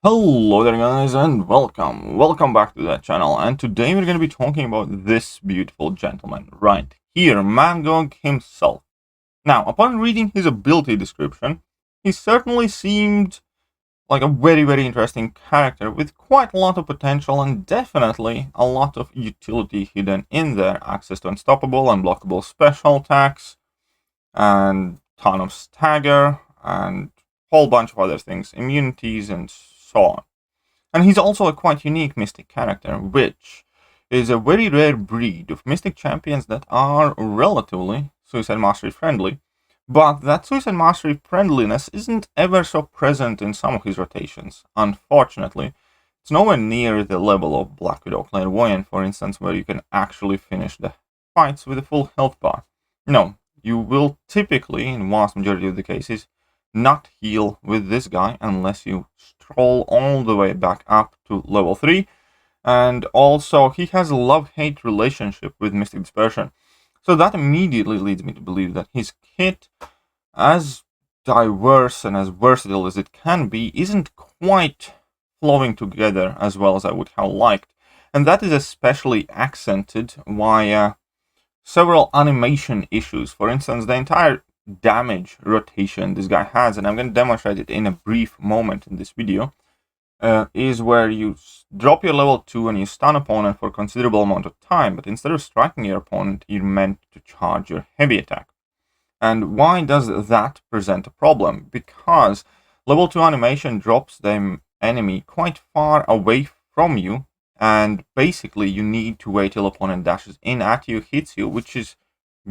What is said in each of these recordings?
Hello there guys and welcome back to the channel, and today we're going to be talking about this beautiful gentleman right here, Mangog himself. Now, upon reading his ability description, he certainly seemed like a very interesting character with quite a lot of potential and definitely a lot of utility hidden in there. Access to unstoppable, unblockable special attacks, and ton of stagger, and a whole bunch of other things, immunities and so on. And he's also a quite unique Mystic character, which is a very rare breed of Mystic champions that are relatively Suicide Mastery friendly, but that Suicide Mastery friendliness isn't ever so present in some of his rotations. Unfortunately, it's nowhere near the level of Black Widow Clairvoyant, for instance, where you can actually finish the fights with a full health bar. No, you will typically, in vast majority of the cases, not heal with this guy unless you stroll all the way back up to level 3. And also, he has a love-hate relationship with Mystic Dispersion. So that immediately leads me to believe that his kit, as diverse and as versatile as it can be, isn't quite flowing together as well as I would have liked. And that is especially accented via several animation issues. For instance, the entire damage rotation this guy has, and I'm going to demonstrate it in a brief moment in this video, is where you drop your level 2 and you stun opponent for a considerable amount of time, but instead of striking your opponent, you're meant to charge your heavy attack. And why does that present a problem? Because level 2 animation drops the enemy quite far away from you, and basically you need to wait till opponent dashes in at you, hits you, which is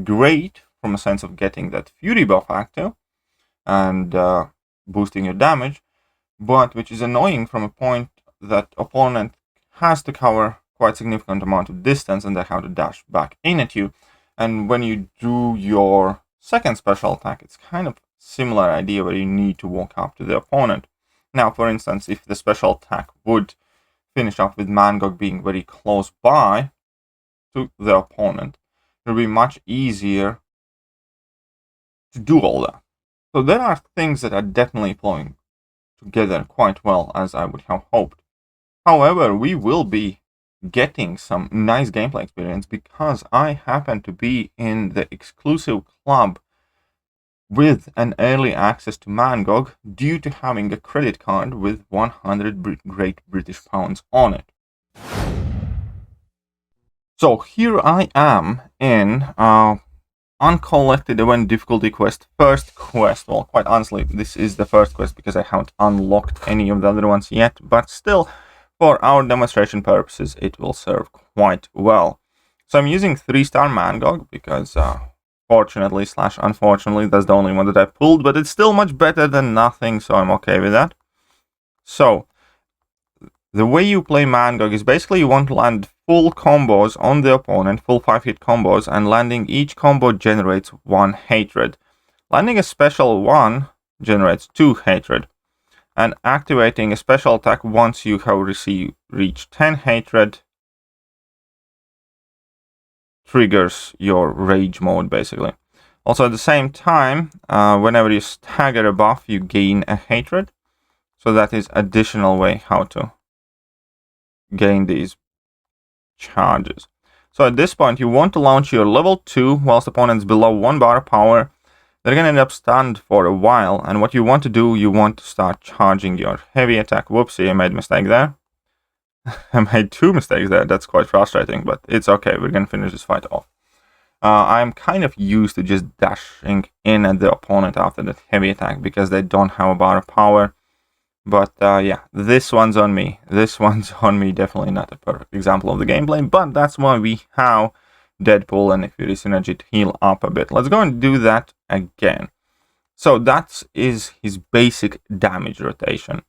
great from a sense of getting that fury buff active and boosting your damage, but which is annoying from a point that opponent has to cover quite significant amount of distance and they have to dash back in at you. And when you do your second special attack, it's kind of similar idea where you need to walk up to the opponent. Now, for instance, if the special attack would finish off with Mangog being very close by to the opponent, it will be much easier to do all that. So there are things that are definitely flowing together quite well as I would have hoped. However, we will be getting some nice gameplay experience because I happen to be in the exclusive club with an early access to Mangog due to having a credit card with 100 Great British Pounds on it. So here I am in Uncollected Event Difficulty Quest, first quest. Well, quite honestly, this is the first quest because I haven't unlocked any of the other ones yet, but still, for our demonstration purposes, it will serve quite well. So I'm using 3-star Mangog because fortunately / unfortunately, that's the only one that I pulled, but it's still much better than nothing, so I'm okay with that. So, the way you play Mangog is basically you want to land full combos on the opponent, full 5-hit combos, and landing each combo generates 1 hatred. Landing a special 1 generates 2 hatred. And activating a special attack once you have reached 10 hatred triggers your rage mode, basically. Also, at the same time, whenever you stagger a buff, you gain a hatred. So that is additional way how to gain these charges. So at this point, you want to launch your level 2 whilst opponent's below 1 bar of power. They're going to end up stunned for a while, and what you want to do, you want to start charging your heavy attack. Whoopsie, I made a mistake there. I made 2 mistakes there. That's quite frustrating, but it's okay. We're going to finish this fight off. I'm kind of used to just dashing in at the opponent after that heavy attack because they don't have a bar of power. But yeah, this one's on me. This one's on me. Definitely not a perfect example of the gameplay, but that's why we have Deadpool and Fury Synergy to heal up a bit. Let's go and do that again. So that is his basic damage rotation.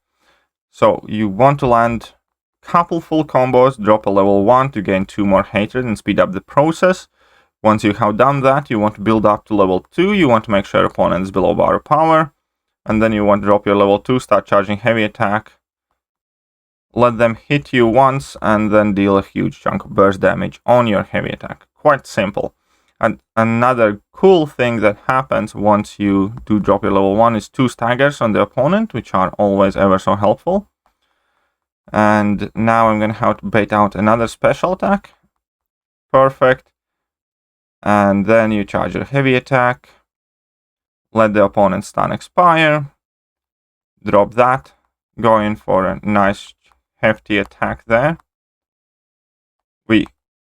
So you want to land couple full combos, drop a level 1 to gain 2 more hatred and speed up the process. Once you have done that, you want to build up to level 2. You want to make sure opponent is below bar of power. And then you want to drop your level 2, start charging heavy attack. Let them hit you once and then deal a huge chunk of burst damage on your heavy attack. Quite simple. And another cool thing that happens once you do drop your level 1 is 2 staggers on the opponent, which are always ever so helpful. And now I'm going to have to bait out another special attack. Perfect. And then you charge your heavy attack. Let the opponent's stun expire. Drop that. Go in for a nice hefty attack there. We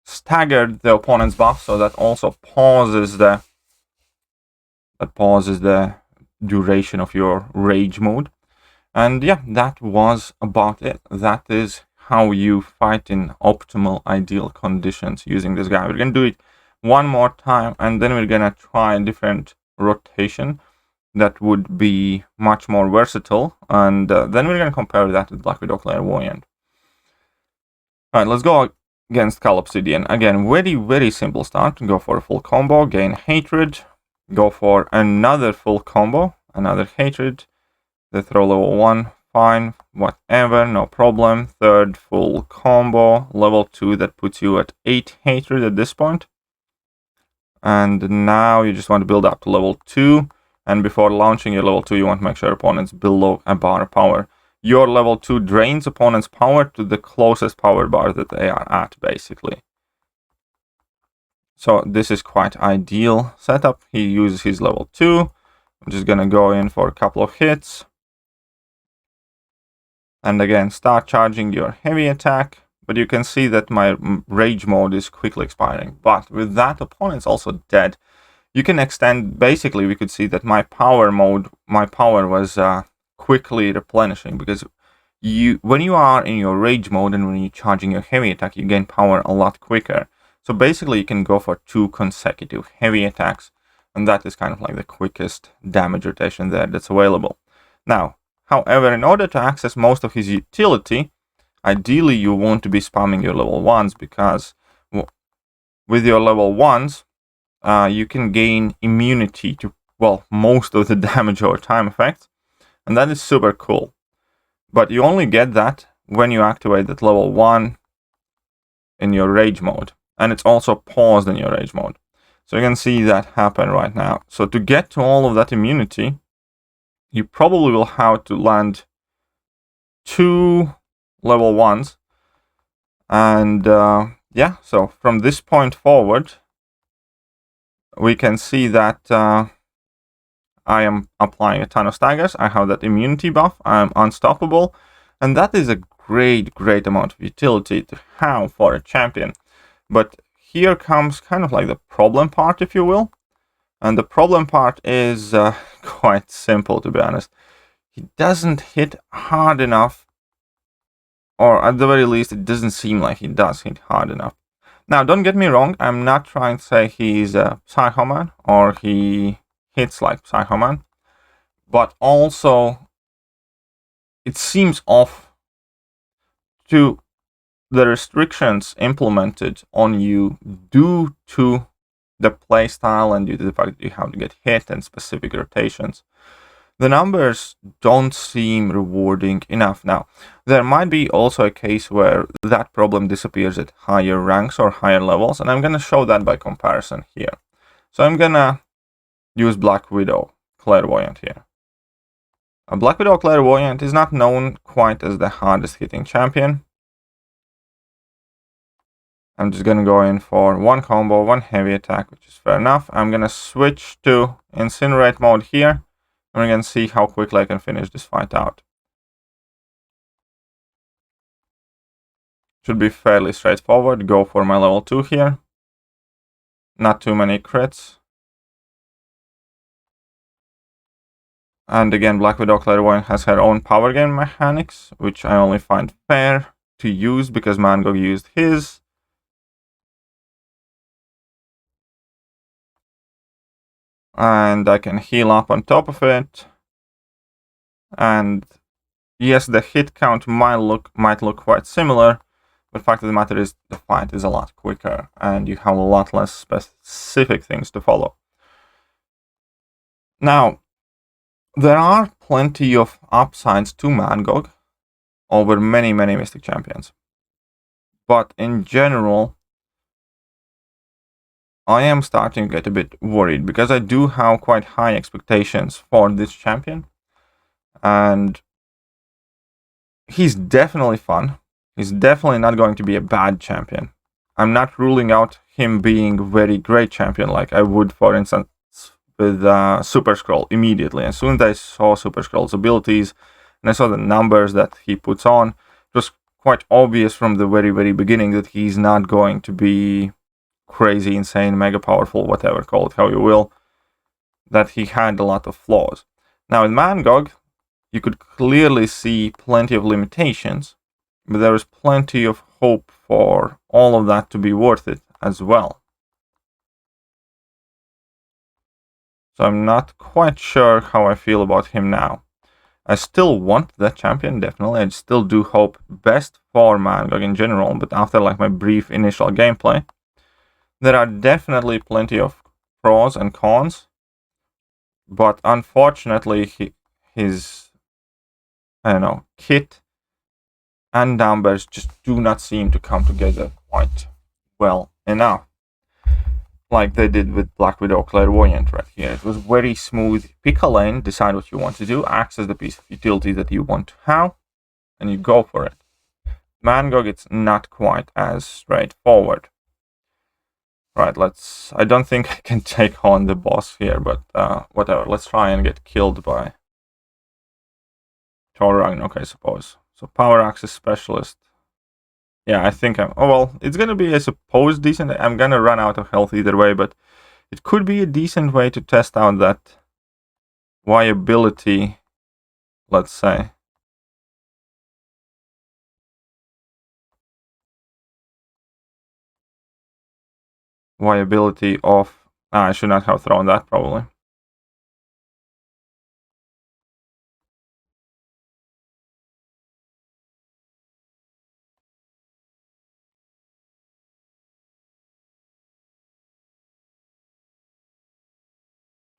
staggered the opponent's buff, so that also pauses the duration of your rage mode. And yeah, that was about it. That is how you fight in optimal, ideal conditions using this guy. We're going to do it one more time, and then we're going to try a different rotation that would be much more versatile. And then we're going to compare that with Black Widow Clairvoyant. Alright, let's go against Cal Obsidian. Again, very, very simple start. Go for a full combo, gain hatred. Go for another full combo, another hatred. They throw level 1, fine, whatever, no problem. Third full combo, level 2, that puts you at 8 hatred at this point. And now you just want to build up to level 2. And before launching your level 2, you want to make sure opponents below a bar of power. Your level 2 drains opponent's power to the closest power bar that they are at, basically. So this is quite ideal setup. He uses his level 2. I'm just going to go in for a couple of hits. And again, start charging your heavy attack. But you can see that my rage mode is quickly expiring. But with that, opponent's also dead. You can extend, basically, we could see that my power was quickly replenishing. Because when you are in your rage mode and when you're charging your heavy attack, you gain power a lot quicker. So basically, you can go for 2 consecutive heavy attacks. And that is kind of like the quickest damage rotation there that's available. Now, however, in order to access most of his utility, ideally you want to be spamming your level 1s, because with your level 1s, you can gain immunity to, well, most of the damage over time effects, and that is super cool. But you only get that when you activate that level 1 in your rage mode, and it's also paused in your rage mode. So you can see that happen right now. So to get to all of that immunity, you probably will have to land 2 level 1s. And yeah, so from this point forward, we can see that I am applying a ton of staggers. I have that immunity buff. I am unstoppable. And that is a great, great amount of utility to have for a champion. But here comes kind of like the problem part, if you will. And the problem part is quite simple, to be honest. He doesn't hit hard enough, or at the very least, it doesn't seem like he does hit hard enough. Now, don't get me wrong, I'm not trying to say he's a Psycho Man, or he hits like Psycho Man, but also, it seems off to the restrictions implemented on you due to the playstyle and due to the fact that you have to get hit and specific rotations. The numbers don't seem rewarding enough. Now, there might be also a case where that problem disappears at higher ranks or higher levels, and I'm going to show that by comparison here. So I'm going to use Black Widow Clairvoyant here. A Black Widow Clairvoyant is not known quite as the hardest hitting champion. I'm just going to go in for 1 combo, 1 heavy attack, which is fair enough. I'm going to switch to Incinerate mode here. And we're going to see how quickly I can finish this fight out. Should be fairly straightforward. Go for my level 2 here. Not too many crits. And again, Black Widow Clairvoyant has her own power gain mechanics, which I only find fair to use because Mangog used his. And I can heal up on top of it. And yes, the hit count might look quite similar, but the fact of the matter is the fight is a lot quicker and you have a lot less specific things to follow. Now, there are plenty of upsides to Mangog over many, many Mystic champions. But in general, I am starting to get a bit worried because I do have quite high expectations for this champion. And He's definitely fun. He's definitely not going to be a bad champion. I'm not ruling out him being a very great champion like I would, for instance, with Super Scroll immediately. As soon as I saw Super Scroll's abilities and I saw the numbers that he puts on, it was quite obvious from the very, very beginning that he's not going to be crazy, insane, mega powerful, whatever, call it how you will, that he had a lot of flaws. Now, in Mangog, you could clearly see plenty of limitations, but there is plenty of hope for all of that to be worth it as well. So I'm not quite sure how I feel about him now. I still want that champion, definitely. I still do hope best for Mangog in general, but after like my brief initial gameplay, there are definitely plenty of pros and cons, but unfortunately his, I don't know, kit and numbers just do not seem to come together quite well enough, like they did with Black Widow Clairvoyant right here. It was very smooth. Pick a lane, decide what you want to do, access the piece of utility that you want to have, and you go for it. Mangog, it's not quite as straightforward. Right, I don't think I can take on the boss here, but whatever. Let's try and get killed by Thor Ragnarok, I suppose. So Power Access Specialist. Yeah, I think I'm... Oh, well, it's gonna be, I suppose, decent. I'm gonna run out of health either way, but it could be a decent way to test out that viability, let's say. Viability of... I should not have thrown that, probably.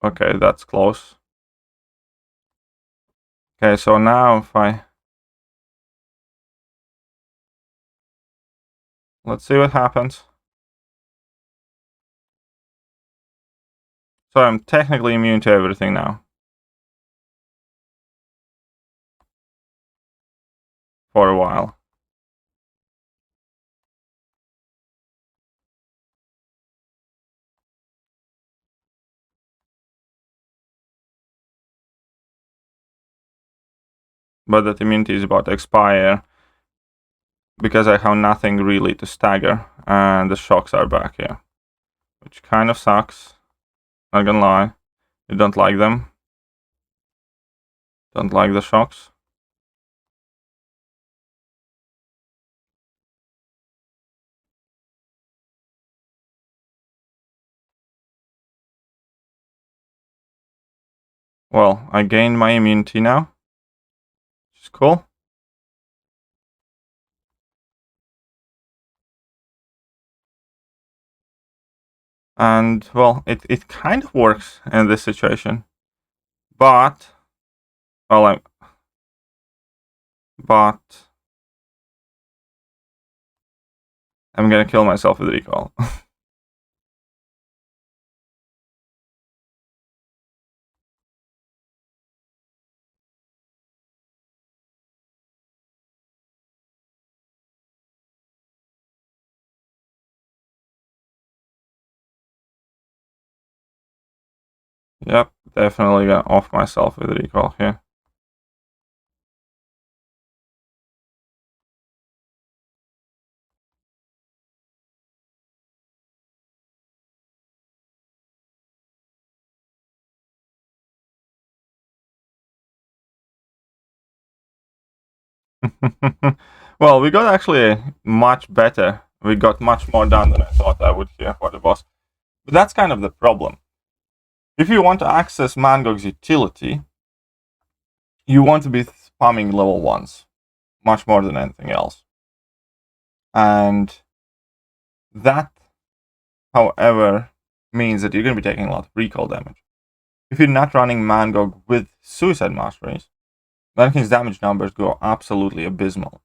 Okay, that's close. Okay, so now if I... Let's see what happens. So I'm technically immune to everything now. For a while. But that immunity is about to expire because I have nothing really to stagger, and the shocks are back here, which kind of sucks. Not gonna lie, you don't like them. Don't like the shocks. Well, I gained my immunity now, which is cool. And, well, it kind of works in this situation. But, well, I'm gonna kill myself with recall. Yep, definitely gonna off myself with recall here. Well, we got actually much better. We got much more done than I thought I would here for the boss. But that's kind of the problem. If you want to access Mangog's utility, you want to be spamming level 1s much more than anything else. And that, however, means that you're going to be taking a lot of recall damage. If you're not running Mangog with Suicide Masteries, then his damage numbers go absolutely abysmal.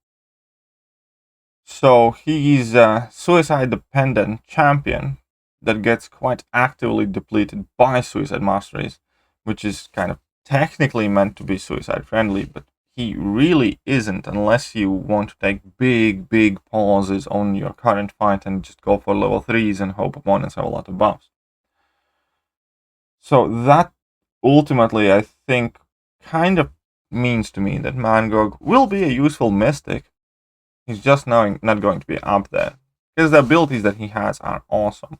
So he's a suicide-dependent champion that gets quite actively depleted by Suicide Masteries, which is kind of technically meant to be suicide-friendly, but he really isn't, unless you want to take big pauses on your current fight and just go for level 3s and hope opponents have a lot of buffs. So that ultimately, I think, kind of means to me that Mangog will be a useful mystic. He's just not going to be up there, because the abilities that he has are awesome.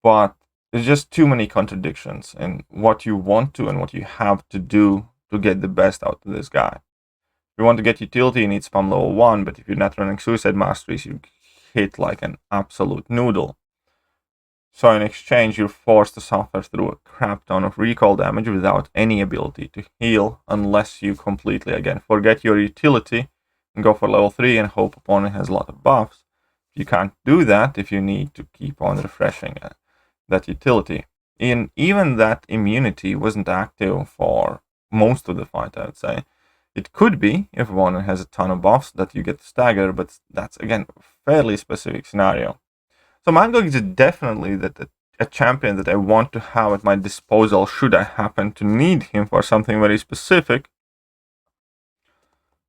But there's just too many contradictions in what you want to and what you have to do to get the best out of this guy. If you want to get utility, you need spam level 1, but if you're not running Suicide Masteries, you hit like an absolute noodle. So in exchange, you're forced to suffer through a crap ton of recall damage without any ability to heal, unless you completely, again, forget your utility and go for level 3 and hope opponent has a lot of buffs. You can't do that if you need to keep on refreshing that utility. And even that immunity wasn't active for most of the fight, I would say. It could be if opponent has a ton of buffs that you get to stagger, but that's, again, a fairly specific scenario. So Mangog is definitely a champion that I want to have at my disposal should I happen to need him for something very specific.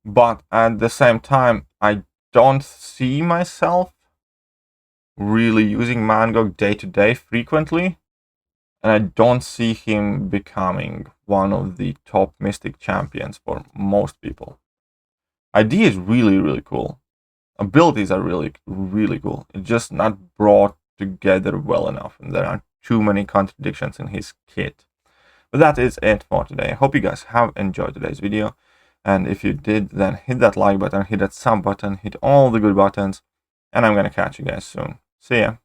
But at the same time, I don't see myself really using Mangog day to day frequently. And I don't see him becoming one of the top Mystic champions for most people. Idea is really cool. Abilities are really cool. It's just not brought together well enough, and there are too many contradictions in his kit. But that is it for today. I hope you guys have enjoyed today's video, and if you did, then hit that like button, hit that sub button, hit all the good buttons, and I'm gonna catch you guys soon. See ya.